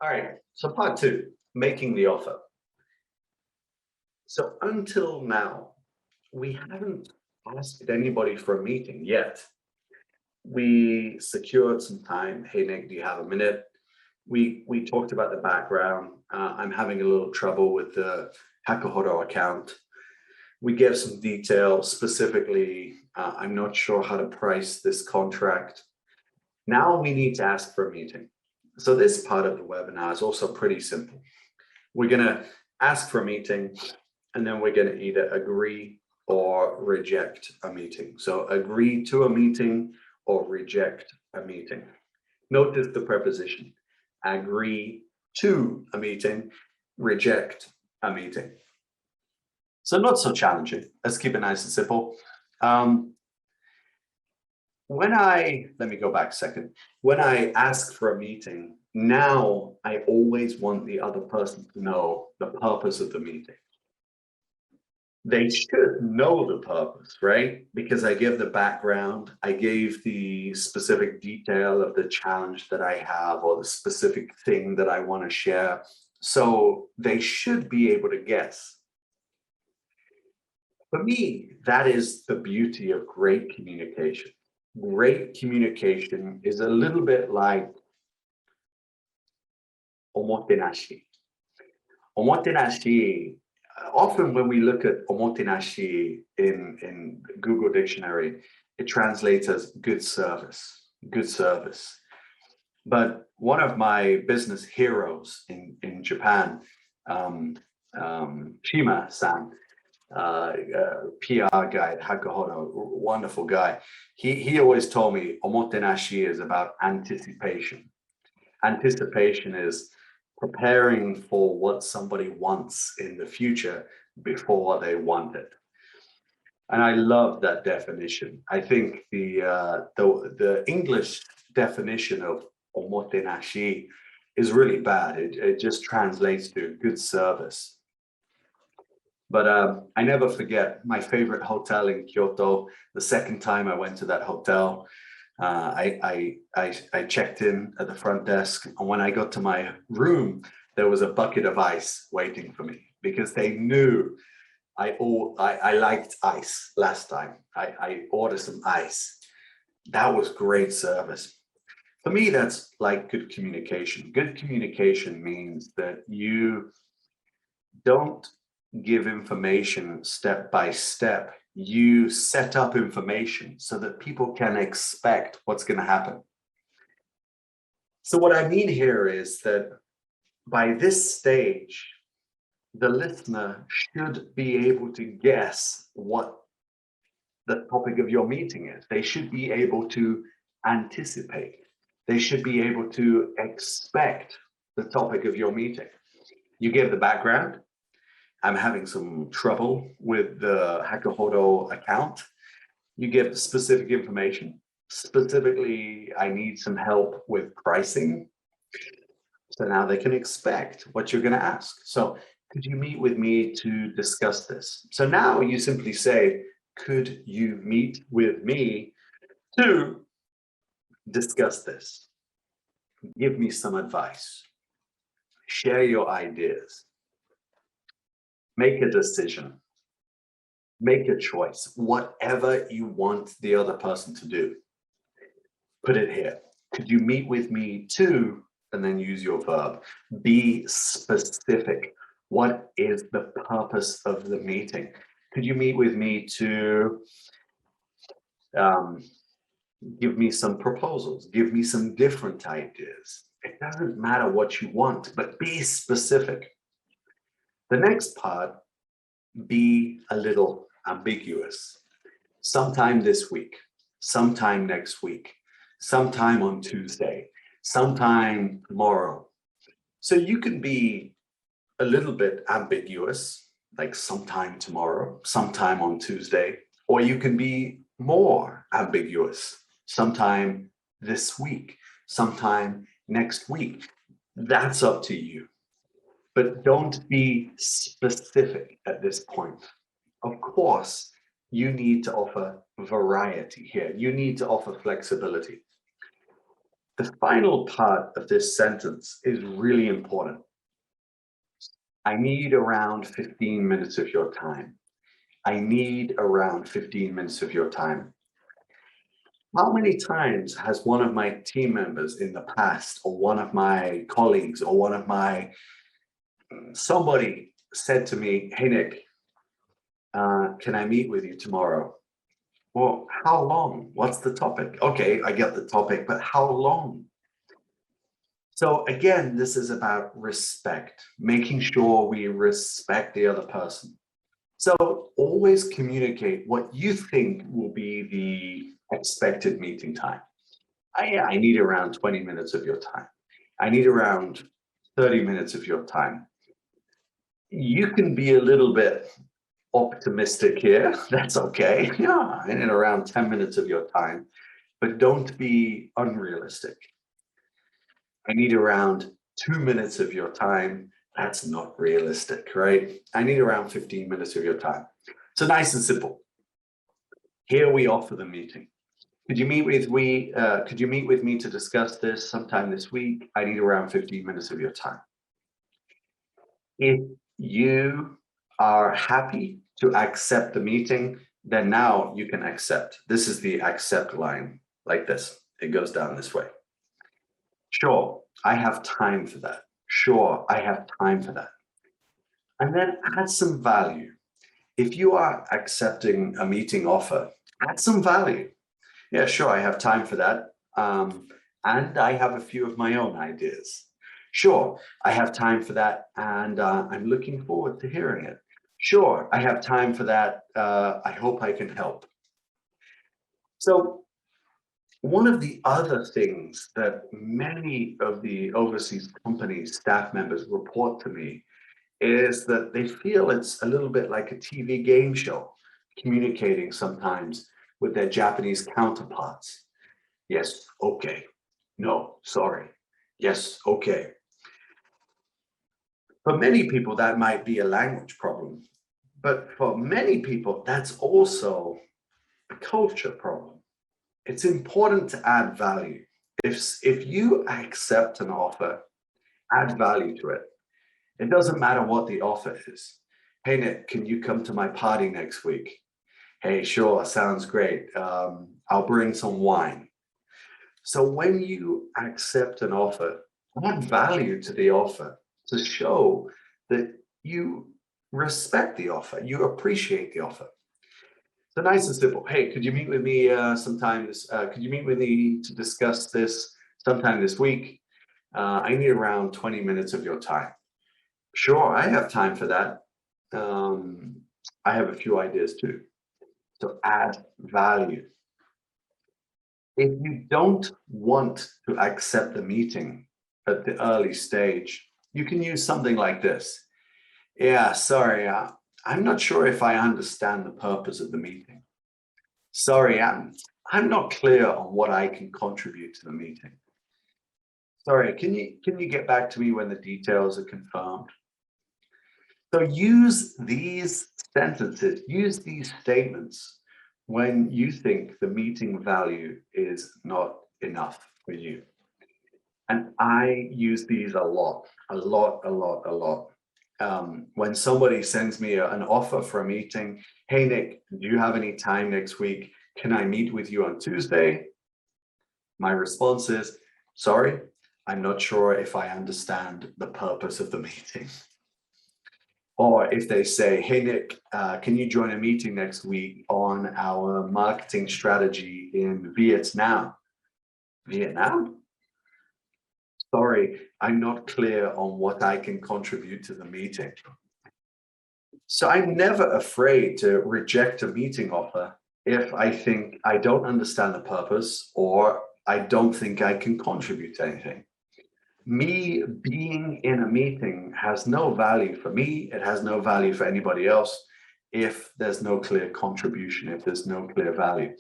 All right, so part two, making the offer. So until now, we haven't asked anybody for a meeting yet. We secured some time. Hey, Nick, do you have a minute? We talked about the background. I'm having a little trouble with the Hakuhodo account. We gave some detail specifically. I'm not sure how to price this contract. Now we need to ask for a meeting. So this part of the webinar is also pretty simple. We're going to ask for a meeting, and then we're going to either agree or reject a meeting. So agree to a meeting or reject a meeting. Notice the preposition. Agree to a meeting, reject a meeting. So not so challenging. Let's keep it nice and simple. Let me go back a second. When I ask for a meeting, now I always want the other person to know the purpose of the meeting. They should know the purpose, right? Because I give the background, I gave the specific detail of the challenge that I have or the specific thing that I want to share. So they should be able to guess. For me, that is the beauty of great communication. Great communication is a little bit like omotenashi. Omotenashi, often when we look at omotenashi in Google Dictionary, it translates as good service, good service. But one of my business heroes in Japan, Shima-san, PR guy at Hakuhodo, wonderful guy. He always told me omotenashi is about anticipation. Anticipation is preparing for what somebody wants in the future before they want it. And I love that definition. I think the English definition of omotenashi is really bad. It just translates to good service. But I never forget my favorite hotel in Kyoto. The second time I went to that hotel, I checked in at the front desk, and when I got to my room, there was a bucket of ice waiting for me because they knew I liked ice last time. I ordered some ice. That was great service. For me, that's like good communication. Good communication means that you don't give information step by step. You set up information so that people can expect what's going to happen. So what I mean here is that by this stage, the listener should be able to guess what the topic of your meeting is. They should be able to anticipate. They should be able to expect the topic of your meeting. You give the background. I'm having some trouble with the Hakuhodo account. You give specific information. Specifically, I need some help with pricing. So now they can expect what you're going to ask. So could you meet with me to discuss this? So now you simply say, could you meet with me to discuss this? Give me some advice. Share your ideas. Make a decision. Make a choice. Whatever you want the other person to do, put it here. Could you meet with me to, and then use your verb. Be specific. What is the purpose of the meeting? Could you meet with me to give me some proposals? Give me some different ideas. It doesn't matter what you want, but be specific. The next part, be a little ambiguous. Sometime this week, sometime next week, sometime on Tuesday, sometime tomorrow. So you can be a little bit ambiguous, like sometime tomorrow, sometime on Tuesday, or you can be more ambiguous, sometime this week, sometime next week. That's up to you. But don't be specific at this point. Of course, you need to offer variety here. You need to offer flexibility. The final part of this sentence is really important. I need around 15 minutes of your time. I need around 15 minutes of your time. How many times has one of my team members in the past, or one of my colleagues, or somebody said to me, hey, Nick, can I meet with you tomorrow? Well, how long? What's the topic? Okay, I get the topic, but how long? So again, this is about respect, making sure we respect the other person. So always communicate what you think will be the expected meeting time. I need around 20 minutes of your time. I need around 30 minutes of your time. You can be a little bit optimistic here. That's okay. Yeah, I need around 10 minutes of your time, but don't be unrealistic. I need around 2 minutes of your time. That's not realistic, right? I need around 15 minutes of your time. So nice and simple. Here we offer the meeting. Could you meet with me to discuss this sometime this week? I need around 15 minutes of your time. If you are happy to accept the meeting, then now you can accept. This is the accept line, like this. It goes down this way. Sure, I have time for that. Sure, I have time for that. And then add some value. If you are accepting a meeting offer, add some value. Yeah, sure, I have time for that. And I have a few of my own ideas. Sure, I have time for that, and I'm looking forward to hearing it. Sure, I have time for that. I hope I can help. So one of the other things that many of the overseas companies' staff members report to me is that they feel it's a little bit like a TV game show, communicating sometimes with their Japanese counterparts. Yes, okay. No, sorry. Yes, okay. For many people, that might be a language problem. But for many people, that's also a culture problem. It's important to add value. If you accept an offer, add value to it. It doesn't matter what the offer is. Hey, Nick, can you come to my party next week? Hey, sure, sounds great. I'll bring some wine. So when you accept an offer, add value to the offer to show that you respect the offer, you appreciate the offer. So nice and simple. Hey, could you meet with me sometime this? Could you meet with me to discuss this sometime this week? I need around 20 minutes of your time. Sure, I have time for that. I have a few ideas too. So add value. If you don't want to accept the meeting at the early stage, you can use something like this. Yeah, sorry, I'm not sure if I understand the purpose of the meeting. Sorry, I'm not clear on what I can contribute to the meeting. Sorry, can you get back to me when the details are confirmed? So use these sentences, use these statements when you think the meeting value is not enough for you. And I use these a lot. When somebody sends me an offer for a meeting, hey, Nick, do you have any time next week? Can I meet with you on Tuesday? My response is, sorry, I'm not sure if I understand the purpose of the meeting. Or if they say, hey, Nick, can you join a meeting next week on our marketing strategy in Vietnam? Vietnam? Sorry, I'm not clear on what I can contribute to the meeting. So I'm never afraid to reject a meeting offer if I think I don't understand the purpose or I don't think I can contribute to anything. Me being in a meeting has no value for me. It has no value for anybody else if there's no clear contribution, if there's no clear value.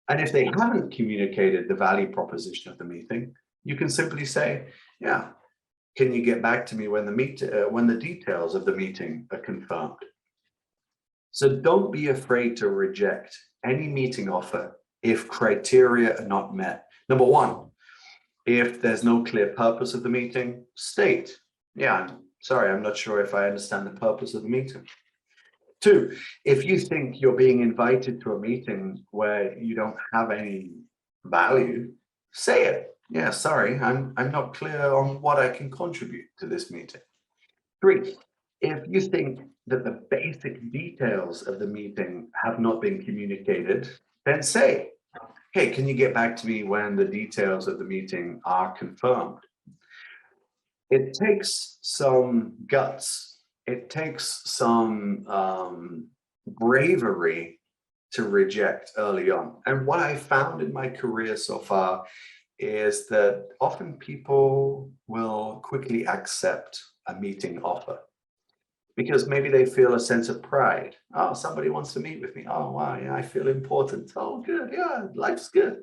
And if they haven't communicated the value proposition of the meeting, you can simply say, yeah, can you get back to me when the details of the meeting are confirmed? So don't be afraid to reject any meeting offer if criteria are not met. Number one, If there's no clear purpose of the meeting, state, yeah, I'm sorry, I'm not sure if I understand the purpose of the meeting. 2, if you think you're being invited to a meeting where you don't have any value, say it. Yeah, sorry, I'm not clear on what I can contribute to this meeting. 3, if you think that the basic details of the meeting have not been communicated, then say, hey, can you get back to me when the details of the meeting are confirmed? It takes some guts. It takes some bravery to reject early on. And what I found in my career so far is that often people will quickly accept a meeting offer because maybe they feel a sense of pride. Oh, somebody wants to meet with me. Oh, wow, yeah, I feel important. Oh, good. Yeah, life's good.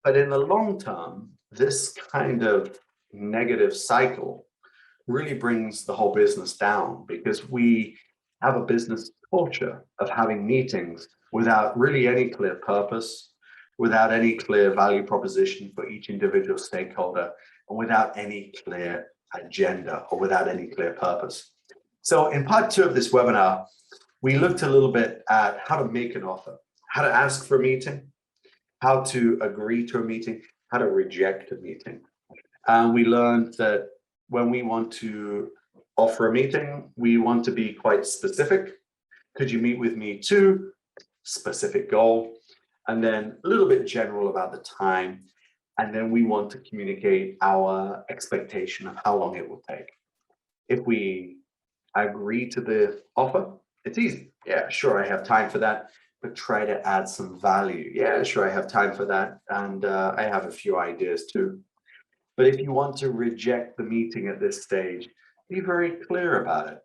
But in the long term, this kind of negative cycle really brings the whole business down because we have a business culture of having meetings without really any clear purpose, without any clear value proposition for each individual stakeholder, and without any clear agenda or without any clear purpose. So in part 2 of this webinar, we looked a little bit at how to make an offer, how to ask for a meeting, how to agree to a meeting, how to reject a meeting. And we learned that when we want to offer a meeting, we want to be quite specific. Could you meet with me to? Specific goal. And then a little bit general about the time. And then we want to communicate our expectation of how long it will take. If we agree to the offer, it's easy. Yeah, sure, I have time for that. But try to add some value. Yeah, sure, I have time for that. And I have a few ideas too. But if you want to reject the meeting at this stage, be very clear about it.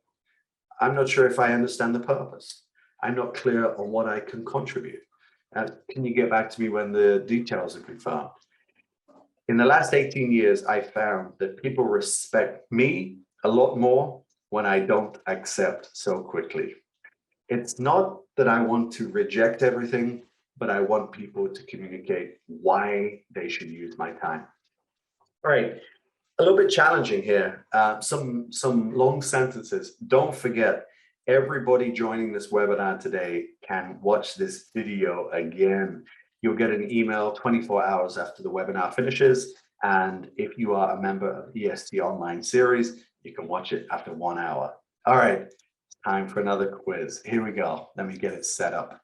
I'm not sure if I understand the purpose. I'm not clear on what I can contribute. Can you get back to me when the details are confirmed? In the last 18 years, I found that people respect me a lot more when I don't accept so quickly. It's not that I want to reject everything, but I want people to communicate why they should use my time. All right, a little bit challenging here. Some long sentences. Don't forget, everybody joining this webinar today can watch this video again. You'll get an email 24 hours after the webinar finishes. And if you are a member of EST Online Series, you can watch it after 1 hour. All right, time for another quiz. Here we go. Let me get it set up.